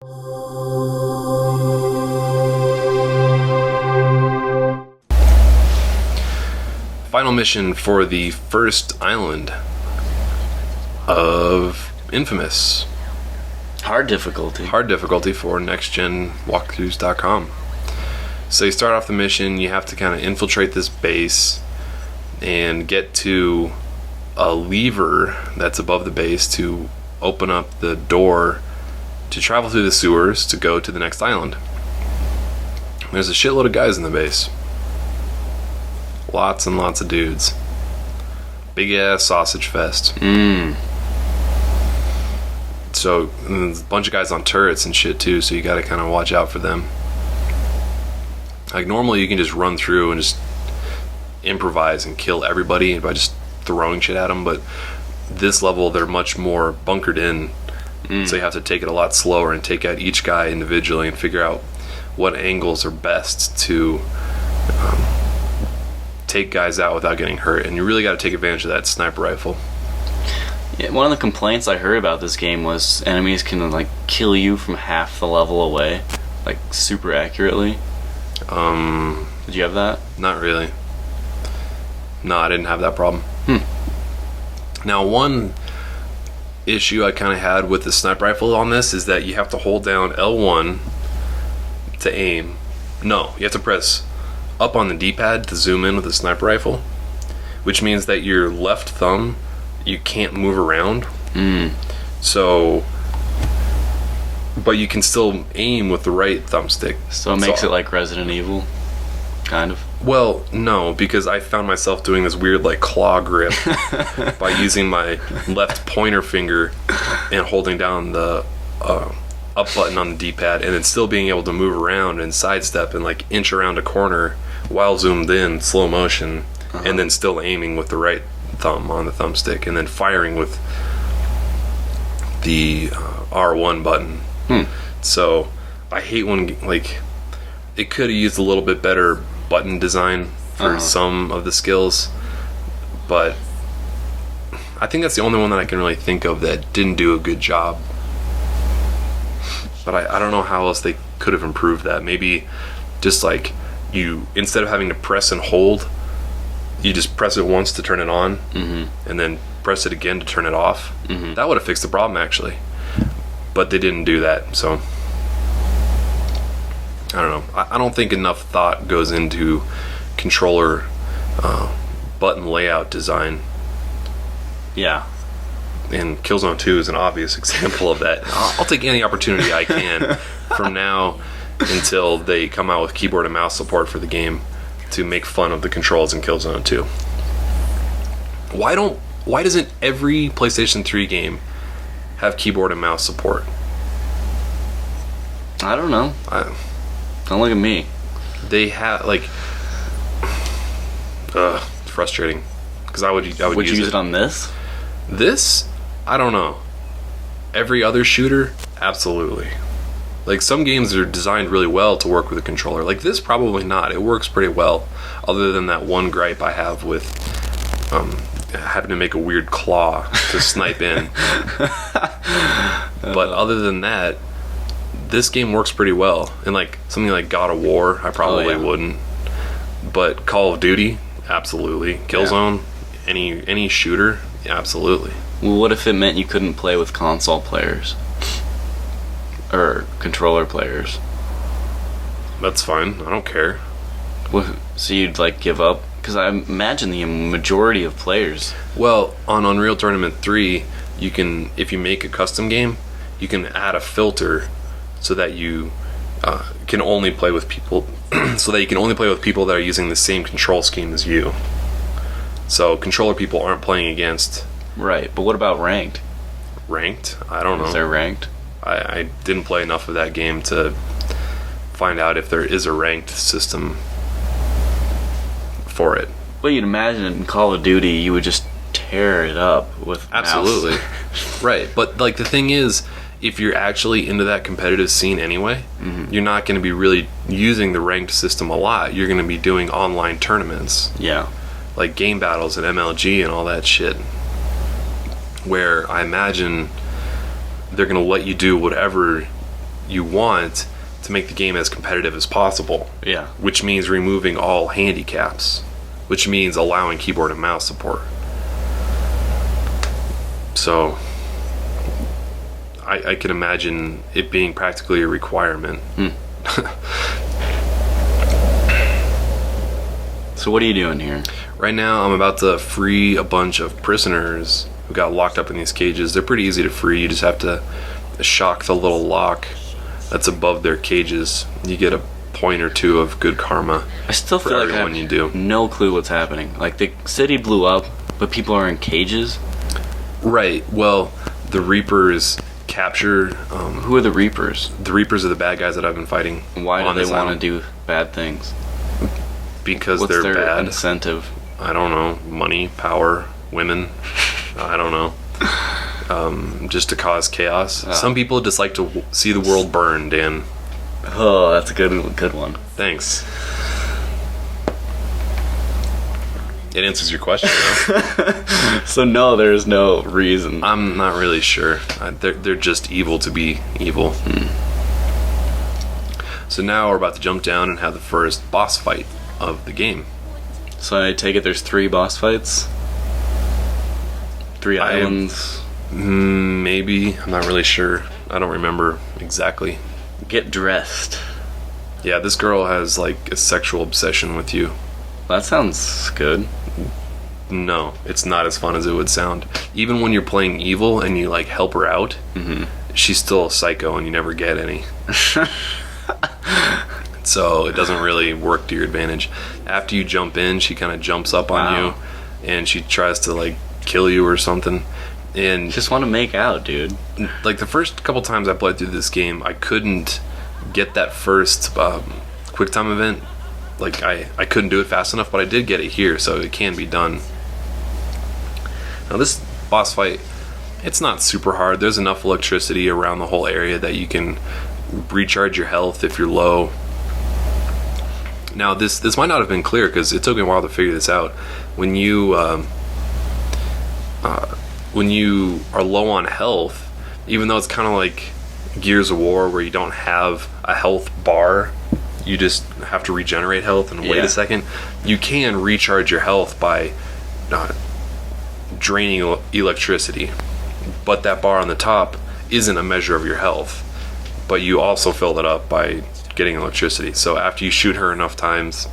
Final mission for the first island of inFamous. Hard difficulty. Hard difficulty for nextgenwalkthroughs.com. So you start off the mission, you have to kind of infiltrate this base and get to a lever that's above the base to open up the door to travel through the sewers to go to the next island. There's a shitload of guys in the base. Lots and lots of dudes. Big ass sausage fest. So there's a bunch of guys on turrets and shit too, so you gotta kind of watch out for them. Like normally you can just run through and just improvise and kill everybody by just throwing shit at them, but this level they're much more bunkered in, so you have to take it a lot slower and take out each guy individually and figure out what angles are best to take guys out without getting hurt, and you really got to take advantage of that sniper rifle. Yeah, one of the complaints I heard about this game was enemies can like kill you from half the level away, like super accurately. Did you have that? Not really. No, I didn't have that problem. Now, one issue I kind of had with the sniper rifle on this is that you have to hold down L1 to aim. No, you have to press up on the D-pad to zoom in with the sniper rifle, which means that your left thumb, you can't move around. So, but you can still aim with the right thumbstick. So it makes it like Resident Evil, kind of. Well, no, because I found myself doing this weird like claw grip by using my left pointer finger and holding down the up button on the D-pad, and then still being able to move around and sidestep and like inch around a corner while zoomed in slow motion, and then still aiming with the right thumb on the thumbstick, and then firing with the R1 button. So I hate when like it could have used a little bit better button design for some of the skills, but I think that's the only one that I can really think of that didn't do a good job. But I don't know how else they could have improved that. Maybe just like you, instead of having to press and hold, you just press it once to turn it on, and then press it again to turn it off. That would have fixed the problem, actually. But they didn't do that, so I don't know. I don't think enough thought goes into controller button layout design. Yeah. And Killzone 2 is an obvious example of that. I'll take any opportunity I can from now until they come out with keyboard and mouse support for the game to make fun of the controls in Killzone 2. Why doesn't every PlayStation 3 game have keyboard and mouse support? I don't know. Don't look at me. They have like it's frustrating because I would Would you use it on this? This, I don't know. Every other shooter, absolutely. Like some games are designed really well to work with a controller. Like this, probably not. It works pretty well, other than that one gripe I have with having to make a weird claw to snipe in. But other than that, this game works pretty well. And like something like God of War, I probably wouldn't. But Call of Duty, absolutely. Killzone, any shooter, absolutely. Well, what if it meant you couldn't play with console players? Or controller players? That's fine. I don't care. So you'd like give up? Because I imagine the majority of players. Well, on Unreal Tournament 3, you can, if you make a custom game, you can add a filter so that you can only play with people so that you can only play with people that are using the same control scheme as you. So controller people aren't playing against. Right, but what about ranked? Ranked? I don't know. Is there ranked? I didn't play enough of that game to find out if there is a ranked system for it. Well, you'd imagine in Call of Duty you would just tear it up with absolutely right. But like the thing is, if you're actually into that competitive scene anyway, you're not going to be really using the ranked system a lot. You're going to be doing online tournaments, like game battles and MLG and all that shit, where I imagine they're going to let you do whatever you want to make the game as competitive as possible. Yeah. Which means removing all handicaps, which means allowing keyboard and mouse support. So I can imagine it being practically a requirement. So what are you doing here? Right now, I'm about to free a bunch of prisoners who got locked up in these cages. They're pretty easy to free. You just have to shock the little lock that's above their cages. You get a point or two of good karma. I still feel like I have you do. no clue what's happening. Like, the city blew up, but people are in cages? Right. Well, the Reapers captured... Who are the Reapers? The Reapers are the bad guys that I've been fighting. Why do they want to do bad things? Because What's they're their bad. incentive? I don't know. Money, power, women. I don't know. Just to cause chaos. Some people just like to see the world burn, Dan. Oh, that's a good one. Thanks. It answers your question, though. So no, there's no reason. I'm not really sure. They're just evil to be evil. So now we're about to jump down and have the first boss fight of the game. So I take it there's 3 boss fights? 3 islands? Maybe. I'm not really sure. I don't remember exactly. Get dressed. Yeah, this girl has like a sexual obsession with you. That sounds good. No, it's not as fun as it would sound. Even when you're playing evil and you like help her out, she's still a psycho and you never get any. So it doesn't really work to your advantage. After you jump in, she kind of jumps up on you and she tries to like kill you or something. And Just want to make out, dude. like the first couple times I played through this game, I couldn't get that first quick time event. Like I couldn't do it fast enough, but I did get it here, so it can be done. Now this boss fight, it's not super hard. There's enough electricity around the whole area that you can recharge your health if you're low. Now this might not have been clear because it took me a while to figure this out. When you are low on health, even though it's kind of like Gears of War where you don't have a health bar, you just have to regenerate health and wait a second, you can recharge your health by draining electricity. But that bar on the top isn't a measure of your health, but you also fill it up by getting electricity. So after you shoot her enough times,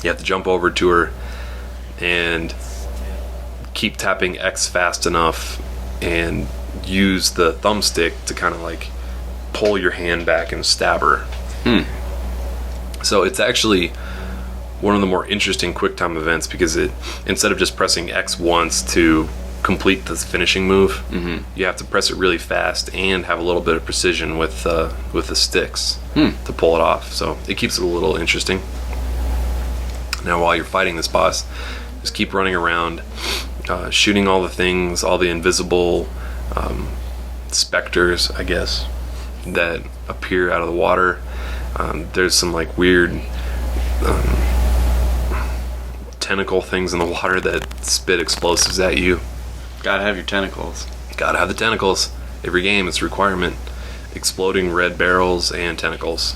you have to jump over to her and keep tapping X fast enough and use the thumbstick to kind of like pull your hand back and stab her. So it's actually one of the more interesting QuickTime events because it, instead of just pressing X once to complete the finishing move, you have to press it really fast and have a little bit of precision with the sticks to pull it off. So it keeps it a little interesting. Now while you're fighting this boss, just keep running around, shooting all the things, all the invisible specters, I guess, that appear out of the water. There's some like weird tentacle things in the water that spit explosives at you. Gotta have your tentacles. Gotta have the tentacles. Every game, it's a requirement. Exploding red barrels and tentacles.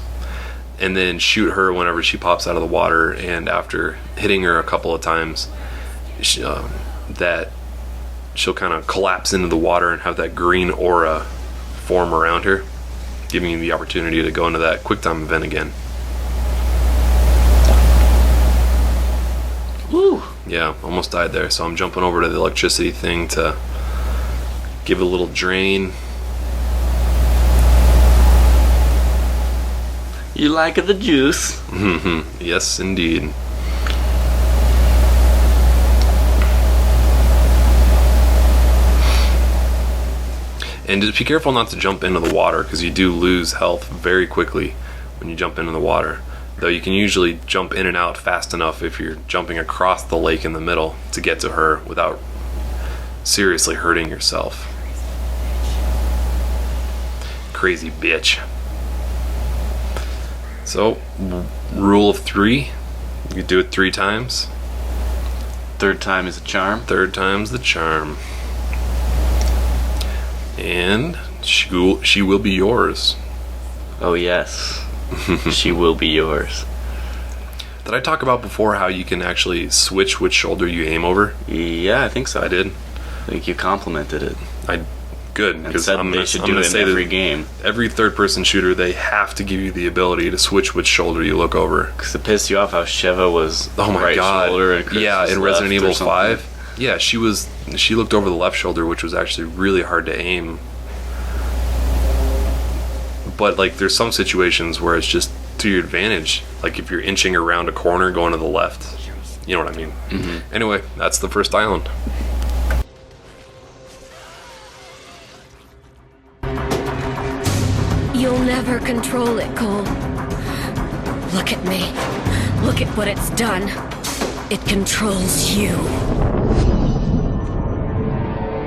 And then shoot her whenever she pops out of the water, and after hitting her a couple of times, that she'll kind of collapse into the water and have that green aura form around her, giving you the opportunity to go into that QuickTime event again. Woo! Yeah, almost died there. So I'm jumping over to the electricity thing to give it a little drain. You like the juice? Yes, indeed. And just be careful not to jump into the water because you do lose health very quickly when you jump into the water. Though you can usually jump in and out fast enough if you're jumping across the lake in the middle to get to her without seriously hurting yourself. Crazy bitch. So, rule of 3. You do it 3 times. Third time is a charm. Third time's the charm. And she will be yours. Oh yes. She will be yours. Did I talk about before how you can actually switch which shoulder you aim over? Yeah, I think so. I did. I think you complimented it. Good, because I'm they should do it in every game. Every third-person shooter, they have to give you the ability to switch which shoulder you look over. Because it pissed you off how Sheva was right shoulder and Chris was in left Resident Evil or something. 5. Yeah, she looked over the left shoulder, which was actually really hard to aim. But like, there's some situations where it's just to your advantage. Like if you're inching around a corner going to the left. You know what I mean? Mm-hmm. Anyway, that's the first island. You'll never control it, Cole. Look at me. Look at what it's done. It controls you.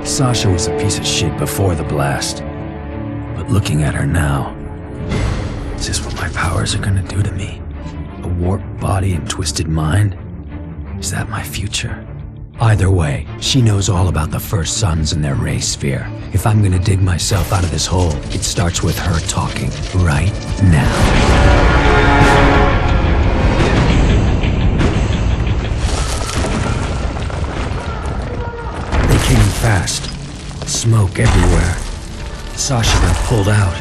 Sasha was a piece of shit before the blast. But looking at her now, is this what my powers are gonna do to me? A warped body and twisted mind? Is that my future? Either way, she knows all about the First Sons and their ray sphere. If I'm gonna dig myself out of this hole, it starts with her talking right now. They came in fast. Smoke everywhere. Sasha got pulled out.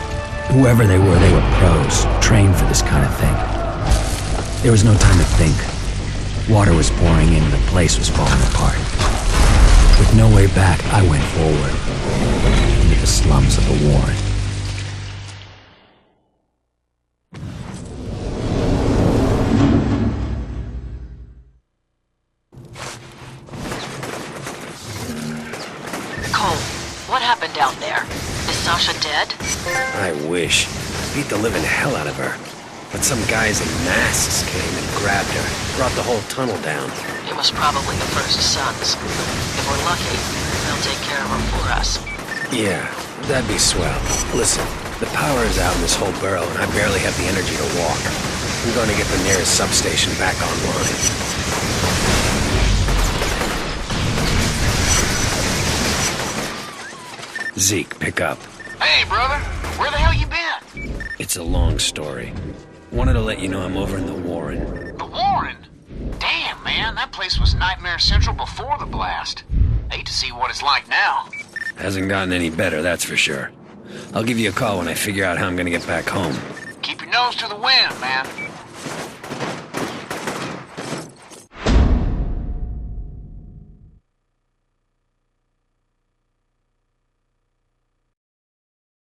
Whoever they were pros, trained for this kind of thing. There was no time to think. Water was pouring in and the place was falling apart. With no way back, I went forward into the slums of the Warren. Cole, what happened down there? Is Sasha dead? I wish. Beat the living hell out of her. But some guys in masks came and grabbed her, brought the whole tunnel down. It was probably the First Sons. If we're lucky, they'll take care of her for us. Yeah, that'd be swell. Listen, the power is out in this whole burrow and I barely have the energy to walk. I'm going to get the nearest substation back online. Zeke, pick up. Hey, brother. Where the hell you been? It's a long story. Wanted to let you know I'm over in the Warren. The Warren? Damn, man. That place was Nightmare Central before the blast. Hate to see what it's like now. Hasn't gotten any better, that's for sure. I'll give you a call when I figure out how I'm gonna get back home. Keep your nose to the wind, man.